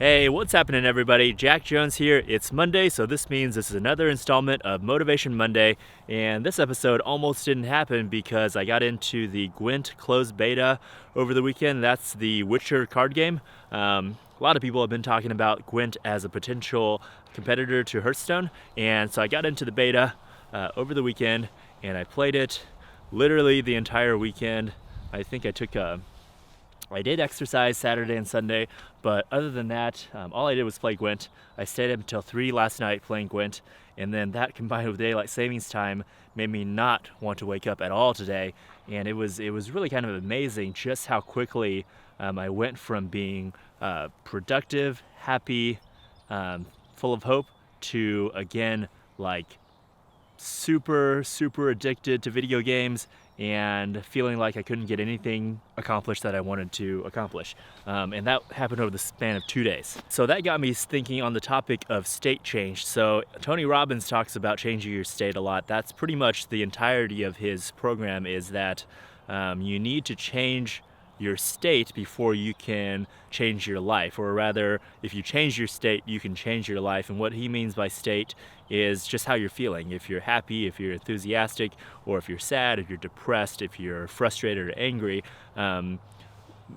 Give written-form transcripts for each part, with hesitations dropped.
Hey, what's happening, everybody? Jack Jones here. It's Monday, so this means this is another installment of Motivation Monday. And this episode almost didn't happen because I got into the Gwent closed beta over the weekend. That's the Witcher card game. A lot of people have been talking about Gwent as a potential competitor to Hearthstone, and so I got into the beta over the weekend, and I played it literally the entire weekend. I think I did exercise Saturday and Sunday, but other than that, all I did was play Gwent. I stayed up until 3 last night playing Gwent, and then that combined with daylight savings time made me not want to wake up at all today. And it was really kind of amazing just how quickly I went from being productive, happy, full of hope, to again like super addicted to video games and feeling like I couldn't get anything accomplished that I wanted to accomplish. And that happened over the span of 2 days. So that got me thinking on the topic of state change. So Tony Robbins talks about changing your state a lot. That's pretty much the entirety of his program, is that you need to change your state before you can change your life, or rather, if you change your state, you can change your life. And what he means by state is just how you're feeling. If you're happy, if you're enthusiastic, or if you're sad, if you're depressed, if you're frustrated or angry.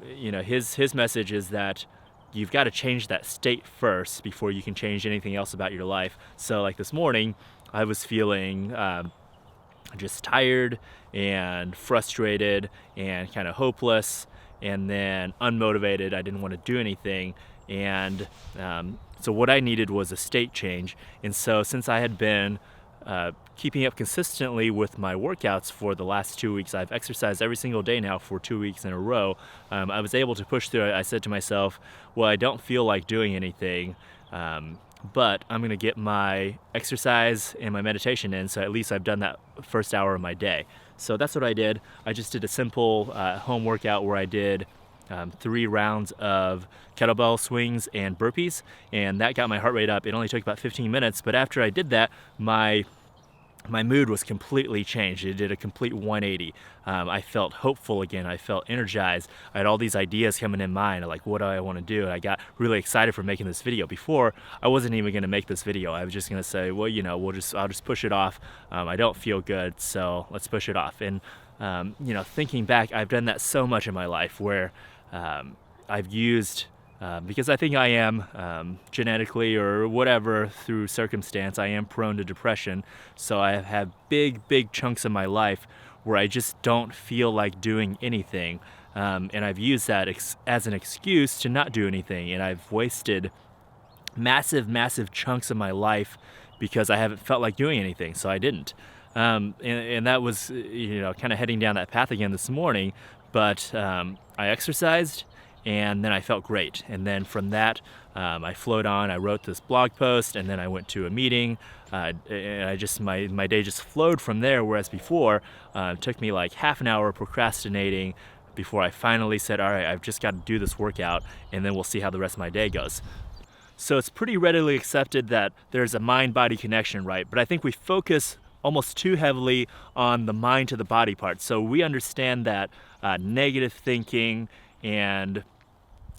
His message is that you've got to change that state first before you can change anything else about your life. So like this morning, I was feeling just tired and frustrated and kind of hopeless, and then unmotivated. I didn't want to do anything, and so what I needed was a state change. And so since I had been keeping up consistently with my workouts for the last 2 weeks, I've exercised every single day now for 2 weeks in a row. I was able to push through it. I said to myself, well, I don't feel like doing anything, but I'm going to get my exercise and my meditation in, so at least I've done that first hour of my day. So that's what I did. I just did a simple home workout where I did 3 rounds of kettlebell swings and burpees, and that got my heart rate up. It only took about 15 minutes, but after I did that, my mood was completely changed. It did a complete 180. I felt hopeful again. I felt energized. I had all these ideas coming in mind, like what do I want to do? And I got really excited for making this video. Before, I wasn't even going to make this video. I was just going to say, well, I'll just push it off. I don't feel good, so let's push it off. And thinking back, I've done that so much in my life where I've used. Because I think I am genetically or whatever, through circumstance, I am prone to depression. So I have had big chunks of my life where I just don't feel like doing anything. And I've used that as an excuse to not do anything. And I've wasted massive chunks of my life because I haven't felt like doing anything. So I didn't. And that was, kind of heading down that path again this morning. But I exercised, and then I felt great. And then from that, I flowed on. I wrote this blog post, and then I went to a meeting. And my day just flowed from there. Whereas before, it took me like half an hour procrastinating before I finally said, all right, I've just got to do this workout, and then we'll see how the rest of my day goes. So it's pretty readily accepted that there's a mind-body connection, right? But I think we focus almost too heavily on the mind to the body part. So we understand that negative thinking and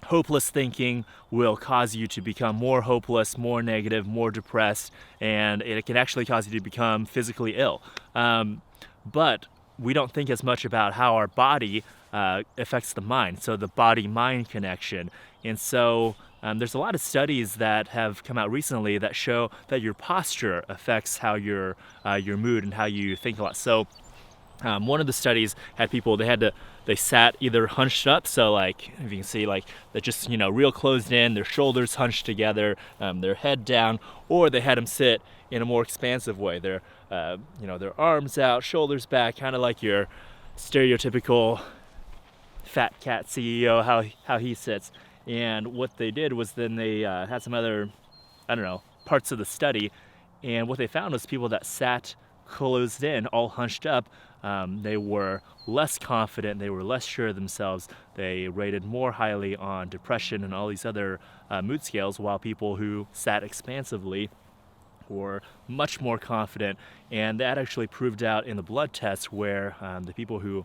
hopeless thinking will cause you to become more hopeless, more negative, more depressed, and it can actually cause you to become physically ill. But we don't think as much about how our body affects the mind, so the body-mind connection. And so there's a lot of studies that have come out recently that show that your posture affects how your mood and how you think a lot. So one of the studies had people, they sat either hunched up, so like if you can see, like they're just real closed in, their shoulders hunched together, their head down, or they had them sit in a more expansive way. Their arms out, shoulders back, kind of like your stereotypical fat cat CEO, how he sits. And what they did was then they had some other, parts of the study, and what they found was people that sat closed in, all hunched up, they were less confident, they were less sure of themselves, they rated more highly on depression and all these other mood scales, while people who sat expansively were much more confident. And that actually proved out in the blood test, where the people who,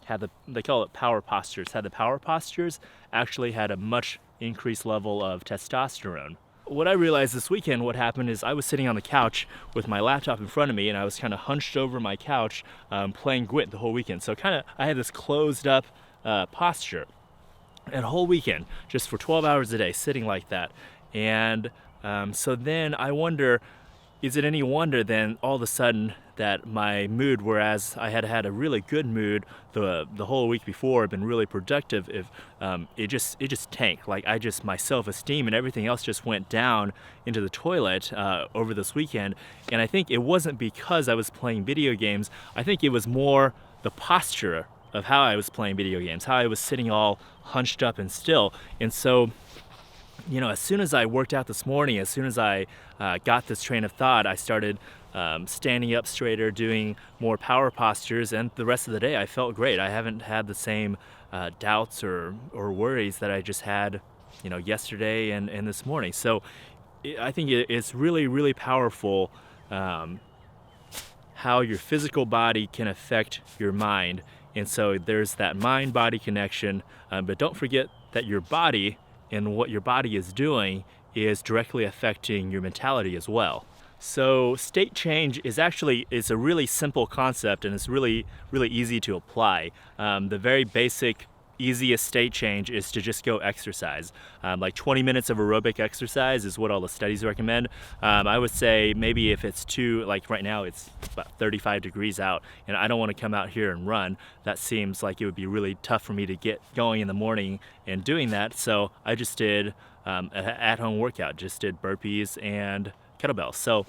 had they call it power postures, had the power postures, actually had a much increased level of testosterone. What I realized this weekend, what happened is I was sitting on the couch with my laptop in front of me, and I was kind of hunched over my couch playing Gwent the whole weekend. So I had this closed up posture and a whole weekend, just for 12 hours a day, sitting like that. And so then I wonder, is it any wonder then all of a sudden that my mood, whereas I had had a really good mood the whole week before, been really productive, if it just tanked. Like my self-esteem and everything else just went down into the toilet over this weekend. And I think it wasn't because I was playing video games. I think it was more the posture of how I was playing video games, how I was sitting all hunched up and still. And so, as soon as I worked out this morning, as soon as I got this train of thought, I started standing up straighter, doing more power postures, and the rest of the day I felt great. I haven't had the same doubts or worries that I just had, yesterday and this morning. So I think it's really, really powerful how your physical body can affect your mind. And so there's that mind-body connection, but don't forget that your body and what your body is doing is directly affecting your mentality as well. So state change is it's a really simple concept, and it's really, really easy to apply. The very basic, easiest state change is to just go exercise. Like 20 minutes of aerobic exercise is what all the studies recommend. I would say maybe if it's like right now it's about 35 degrees out and I don't want to come out here and run, that seems like it would be really tough for me to get going in the morning and doing that. So I just did an at-home workout, just did burpees and kettlebells. So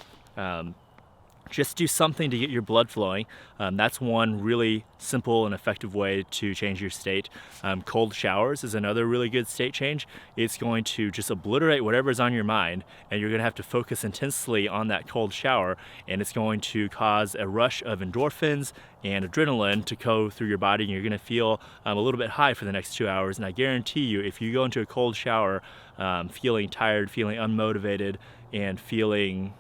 just do something to get your blood flowing. That's one really simple and effective way to change your state. Cold showers is another really good state change. It's going to just obliterate whatever's on your mind, and you're going to have to focus intensely on that cold shower, and it's going to cause a rush of endorphins and adrenaline to go through your body, and you're going to feel a little bit high for the next 2 hours. And I guarantee you, if you go into a cold shower feeling tired, feeling unmotivated, and feeling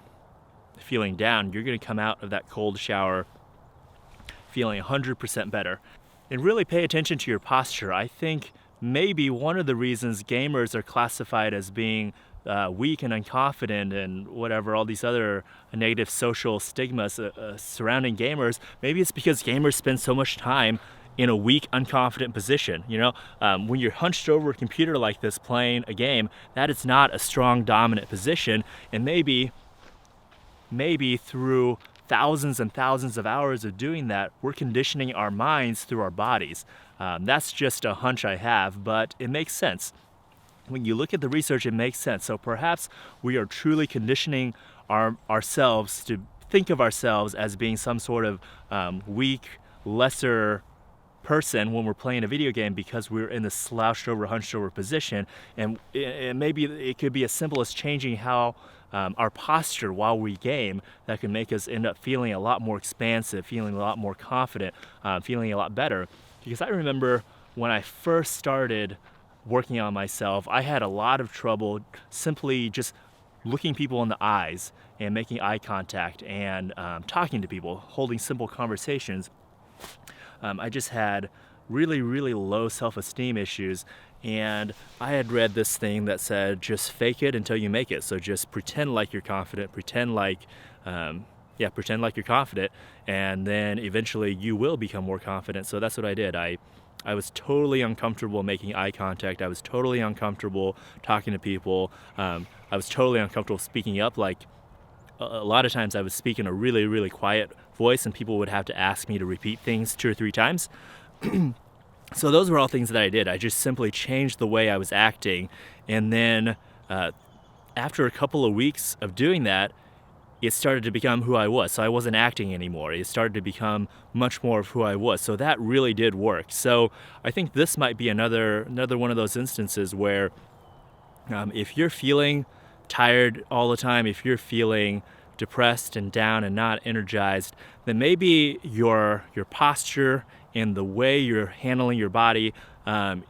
down, you're going to come out of that cold shower feeling 100% better. And really pay attention to your posture. I think maybe one of the reasons gamers are classified as being weak and unconfident and whatever, all these other negative social stigmas surrounding gamers, maybe it's because gamers spend so much time in a weak, unconfident position. When you're hunched over a computer like this playing a game, that is not a strong, dominant position. And maybe through thousands and thousands of hours of doing that, we're conditioning our minds through our bodies. That's just a hunch I have, but it makes sense. When you look at the research, it makes sense. So perhaps we are truly conditioning ourselves to think of ourselves as being some sort of weak, lesser person when we're playing a video game because we're in this slouched over, hunched over position. And maybe it could be as simple as changing how our posture while we game that can make us end up feeling a lot more expansive, feeling a lot more confident, feeling a lot better. Because I remember when I first started working on myself, I had a lot of trouble simply just looking people in the eyes and making eye contact and talking to people, holding simple conversations. I just had really, really low self-esteem issues, and I had read this thing that said just fake it until you make it. So just pretend like you're confident, pretend like you're confident, and then eventually you will become more confident. So that's what I did. I was totally uncomfortable making eye contact. I was totally uncomfortable talking to people. I was totally uncomfortable speaking up. Like a lot of times I would speak in a really, really quiet voice and people would have to ask me to repeat things 2 or 3 times. So those were all things that I did. I just simply changed the way I was acting. And then after a couple of weeks of doing that, it started to become who I was. So I wasn't acting anymore. It started to become much more of who I was. So that really did work. So I think this might be another one of those instances where if you're feeling tired all the time, if you're feeling depressed and down and not energized, then maybe your posture and the way you're handling your body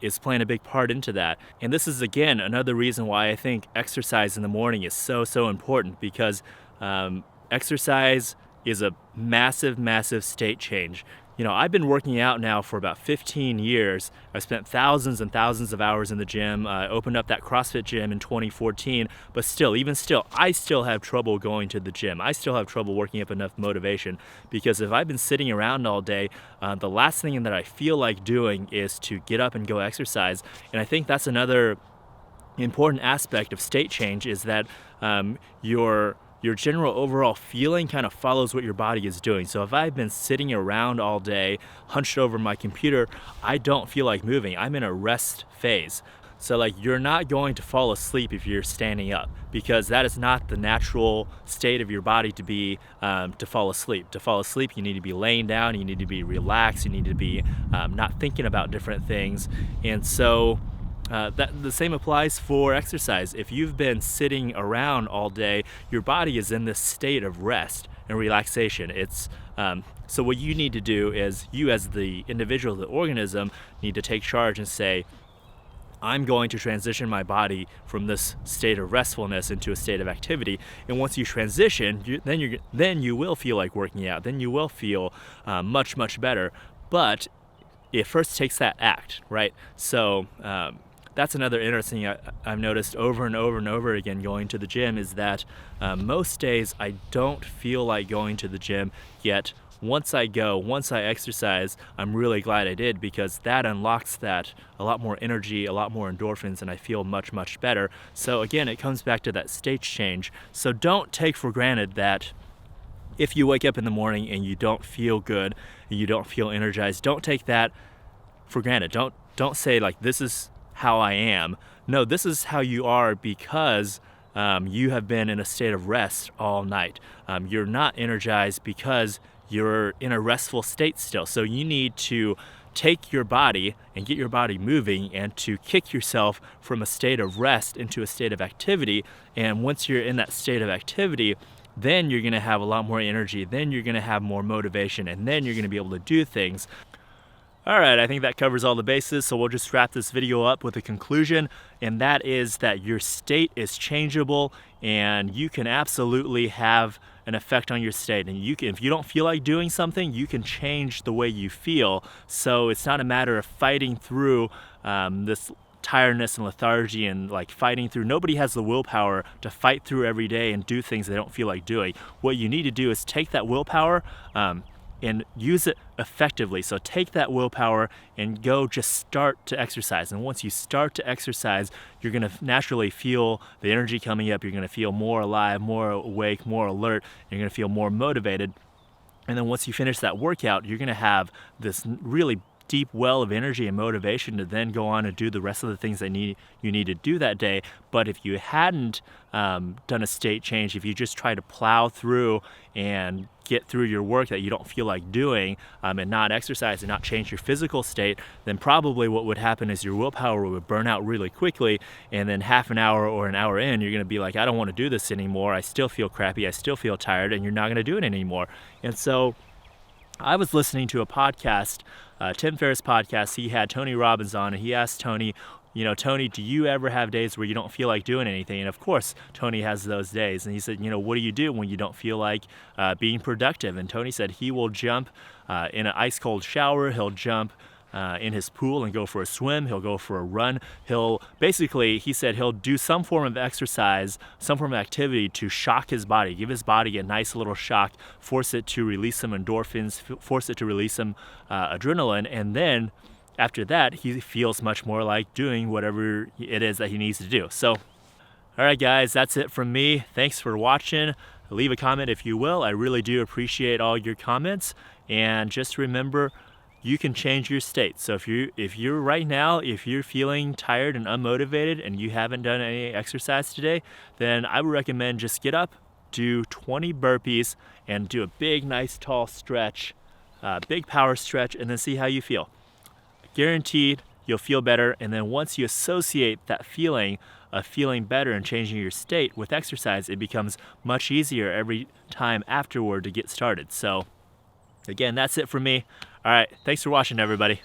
is playing a big part into that. And this is, again, another reason why I think exercise in the morning is so important, because exercise is a massive, massive state change. I've been working out now for about 15 years. I've spent thousands and thousands of hours in the gym. I opened up that CrossFit gym in 2014, but even still, I still have trouble going to the gym. I still have trouble working up enough motivation, because if I've been sitting around all day, the last thing that I feel like doing is to get up and go exercise. And I think that's another important aspect of state change, is that your general overall feeling kind of follows what your body is doing. So if I've been sitting around all day, hunched over my computer, I don't feel like moving. I'm in a rest phase. So like, you're not going to fall asleep if you're standing up, because that is not the natural state of your body to be to fall asleep. To fall asleep, you need to be laying down, you need to be relaxed, you need to be not thinking about different things. And so that the same applies for exercise. If you've been sitting around all day, your body is in this state of rest and relaxation. So what you need to do is, you as the individual, the organism, need to take charge and say, I'm going to transition my body from this state of restfulness into a state of activity. And once you transition, then you will feel like working out. Then you will feel much, much better. But it first takes that act, right? So that's another interesting I've noticed over and over and over again going to the gym, is that most days I don't feel like going to the gym, yet once I exercise, I'm really glad I did, because that unlocks a lot more energy, a lot more endorphins, and I feel much, much better. So again, it comes back to that state change. So don't take for granted that if you wake up in the morning and you don't feel good, and you don't feel energized, don't take that for granted. Don't say like, this is how I am. No, this is how you are, because you have been in a state of rest all night. You're not energized because you're in a restful state still. So you need to take your body and get your body moving, and to kick yourself from a state of rest into a state of activity. And once you're in that state of activity, then you're gonna have a lot more energy, then you're gonna have more motivation, and then you're gonna be able to do things. All right, I think that covers all the bases, so we'll just wrap this video up with a conclusion, and that is that your state is changeable, and you can absolutely have an effect on your state. And if you don't feel like doing something, you can change the way you feel. So it's not a matter of fighting through this tiredness and lethargy and like fighting through. Nobody has the willpower to fight through every day and do things they don't feel like doing. What you need to do is take that willpower and use it effectively. So take that willpower and go just start to exercise. And once you start to exercise, you're gonna naturally feel the energy coming up. You're gonna feel more alive, more awake, more alert. You're gonna feel more motivated. And then once you finish that workout, you're gonna have this really deep well of energy and motivation to then go on and do the rest of the things that you need to do that day. But if you hadn't done a state change, if you just try to plow through and get through your work that you don't feel like doing, and not exercise and not change your physical state, then probably what would happen is your willpower would burn out really quickly, and then half an hour or an hour in, you're gonna be like, I don't wanna do this anymore, I still feel crappy, I still feel tired, and you're not gonna do it anymore. And so I was listening to a podcast, Tim Ferriss podcast. He had Tony Robbins on, and he asked Tony, Tony, do you ever have days where you don't feel like doing anything? And of course, Tony has those days. And he said, what do you do when you don't feel like being productive? And Tony said he will jump in an ice cold shower. He'll jump in his pool and go for a swim. He'll go for a run. He said he'll do some form of exercise, some form of activity to shock his body, give his body a nice little shock, force it to release some endorphins, force it to release some adrenaline. And then after that, he feels much more like doing whatever it is that he needs to do. So, all right, guys, that's it from me. Thanks for watching. Leave a comment if you will. I really do appreciate all your comments. And just remember, you can change your state. So if you're feeling tired and unmotivated and you haven't done any exercise today, then I would recommend just get up, do 20 burpees, and do a big, nice, tall stretch, big power stretch, and then see how you feel. Guaranteed you'll feel better. And then once you associate that feeling of feeling better and changing your state with exercise, it becomes much easier every time afterward to get started. So again, that's it for me. All right, thanks for watching, everybody.